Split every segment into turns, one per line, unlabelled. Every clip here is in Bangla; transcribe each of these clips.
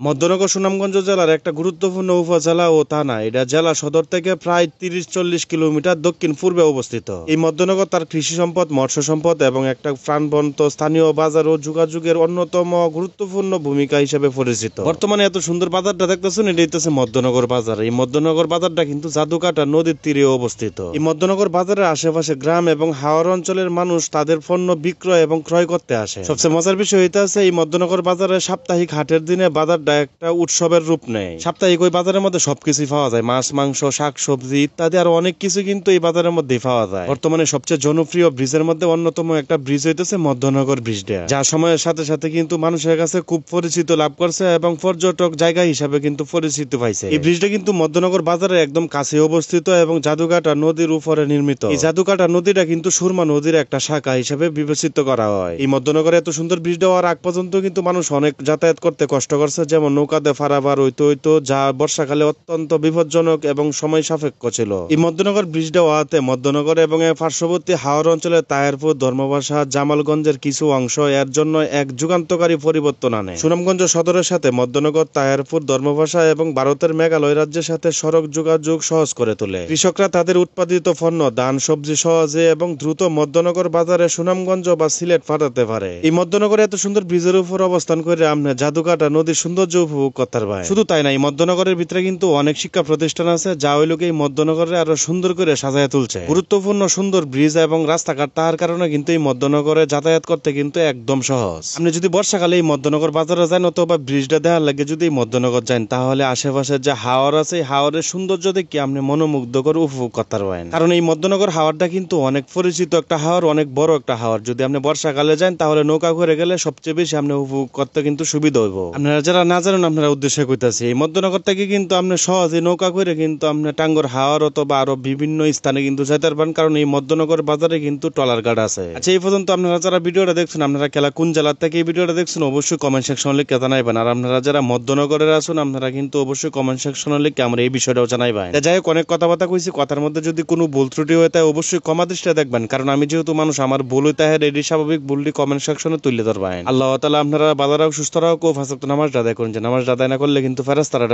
মধ্যনগর সুনামগঞ্জ জেলার একটা গুরুত্বপূর্ণ উপজেলা ও থানা। এটা জেলা সদর থেকে প্রায় ৩০-৪০ কিলোমিটার দক্ষিণ পূর্বে অবস্থিত। এই মধ্যনগর তার কৃষি সম্পদ, মৎস্য সম্পদ এবং একটা প্রাণবন্ত স্থানীয় বাজার ও যোগাযোগের অন্যতম গুরুত্বপূর্ণ ভূমিকা হিসেবে পরিচিত। বর্তমানে এত সুন্দর বাজারটা দেখতেছেন, এটা হচ্ছে মধ্যনগর বাজার। এই মধ্যনগর বাজারটা কিন্তু জাদুকাটা নদীর তীরে অবস্থিত। এই মধ্যনগর বাজারের আশেপাশে গ্রাম এবং হাওর অঞ্চলের মানুষ তাদের পণ্য বিক্রয় এবং ক্রয় করতে আসে। সবচেয়ে মজার বিষয় হইতে আছে, এই মধ্যনগর বাজারে সাপ্তাহিক হাটের দিনে বাজার একটা উৎসবের রূপ নেয়। সাপ্তাহিক ওই বাজারের মধ্যে সবকিছুই পাওয়া যায়, মাছ, মাংস, শাক সবজি ইত্যাদি আরো অনেক কিছু কিন্তু এই বাজারের মধ্যে পাওয়া যায়। বর্তমানে সবচেয়ে জনপ্রিয় ব্রিজের মধ্যে অন্যতম একটা ব্রিজ হইতেছে মধ্যনগর ব্রিজটা, যা সময়ের সাথে সাথে কিন্তু মানুষের কাছে খুব পরিচিত লাভ করছে এবং পর্যটক জায়গা হিসাবে কিন্তু পরিচিত পাইছে। এই ব্রিজটা কিন্তু মধ্যনগর বাজারের একদম কাছে অবস্থিত এবং জাদুকাটা নদীর উপরে নির্মিত। এই জাদুকাটা নদীটা কিন্তু সুরমা নদীর একটা শাখা হিসাবে বিবেচিত করা হয়। এই মধ্যনগরে এত সুন্দর ব্রিজ দেওয়ার আগ পর্যন্ত কিন্তু মানুষ অনেক যাতায়াত করতে কষ্ট করছে, যেমন নৌকাতে ফারাবার হইতো যা বর্ষাকালে অত্যন্ত বিপজ্জনক এবং সময় সাপেক্ষ ছিল। এই মধ্যনগর ব্রিজটা হওয়াতে মধ্যনগর এবং এর পার্শ্ববর্তী হাওর অঞ্চলের তাহেরপুর, ধর্মবাসা, জামালগঞ্জের কিছু অংশ এর জন্য এক যুগান্তকারী পরিবর্তন আনে। সুনামগঞ্জ সদরের সাথে মধ্যনগর, তাহেরপুর, ধর্মবাসা এবং ভারতের মেঘালয় রাজ্যের সাথে সড়ক যোগাযোগ সহজ করে তোলে। কৃষকরা তাদের উৎপাদিত পণ্য, ধান, সবজি সহজে এবং দ্রুত মধ্যনগর বাজারে সুনামগঞ্জ বা সিলেট পাঠাতে পারে। এই মধ্যনগরে এত সুন্দর ব্রিজের উপর অবস্থান করে আমরা জাদুকাটা নদীর সৌন্দর্য উপভোগ করতে পারবেন। শুধু তাই না, এই মধ্যনগরের ভিতরে কিন্তু অনেক শিক্ষা প্রতিষ্ঠান আছে, যা ওই লোক এই মধ্যনগরে আরো সুন্দর করে সাজায় তুলছে। গুরুত্বপূর্ণ সুন্দর ব্রিজ এবং রাস্তাঘাট তার কারণে কিন্তু এই মধ্যনগরে যাতায়াত করতে কিন্তু একদম সহজ। আপনি যদি বর্ষাকালে এই মধ্যনগর বাজারে যান অথবা ব্রিজটা দেখার লাগে যদি এই মধ্যনগর যান, তাহলে আশেপাশে যে হাওর আছে এই হাওরের সৌন্দর্য দেখে আপনি মনোমুগ্ধকর উপভোগ করতে পারবেন। কারণ এই মধ্যনগর হাওরটা কিন্তু অনেক পরিচিত একটা হাওর, অনেক বড় একটা হাওর। যদি আপনি বর্ষাকালে যান তাহলে নৌকা করে গেলে সবচেয়ে বেশি আপনি উপভোগ করতে কিন্তু সুবিধা হইব। আপনারা যারা না জানেন আপনারা উদ্দেশ্যে কইতাছি, এই মধ্যনগর থেকে কিন্তু আপনি সহজে নৌকা করে কিন্তু আপনি টাঙ্গর হাওর অথবা আরো বিভিন্ন স্থানে কিন্তু যেতে পারবেন, কারণ এই মধ্যনগর বাজারে কিন্তু ট্রলার ঘাট আছে। আচ্ছা, এই পর্যন্ত আপনারা যারা ভিডিওটা দেখছেন, আপনারা খেলা কোন জেলার থেকে এই ভিডিওটা দেখছেন অবশ্যই কমেন্ট সেকশনে লিখে জানাইবেন। আর আপনারা যারা মধ্যনগরের আছেন আপনারা কিন্তু অবশ্যই কমেন্ট সেকশনে লিখে আমরা এই বিষয়টাও জানাইবেন। যাই হোক, অনেক কথাবার্তা কইছি, কথার মধ্যে যদি কোনো ভুল ত্রুটি হয়ে থাকে অবশ্যই ক্ষমা দৃষ্টিতে দেখবেন, কারণ আমি যেহেতু মানুষ, আমার ভুল হইতে হয়, এটি স্বাভাবিক। ভুলটি কমেন্ট সেকশনে তুলে ধরবেন। আল্লাহ তাআলা আপনারা ভালো রাখুন, সুস্থ রাখুন, পাঁচ ওয়াক্ত নামাজ আদায় করুন। যে নামাজ আদায় না করলে কিন্তু ফেরেশতারা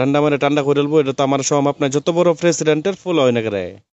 ঠান্ডা করে ফেলবো। এটা তো আমার সব আপনার যত বড় প্রেসিডেন্টের ফুল হয় না করে।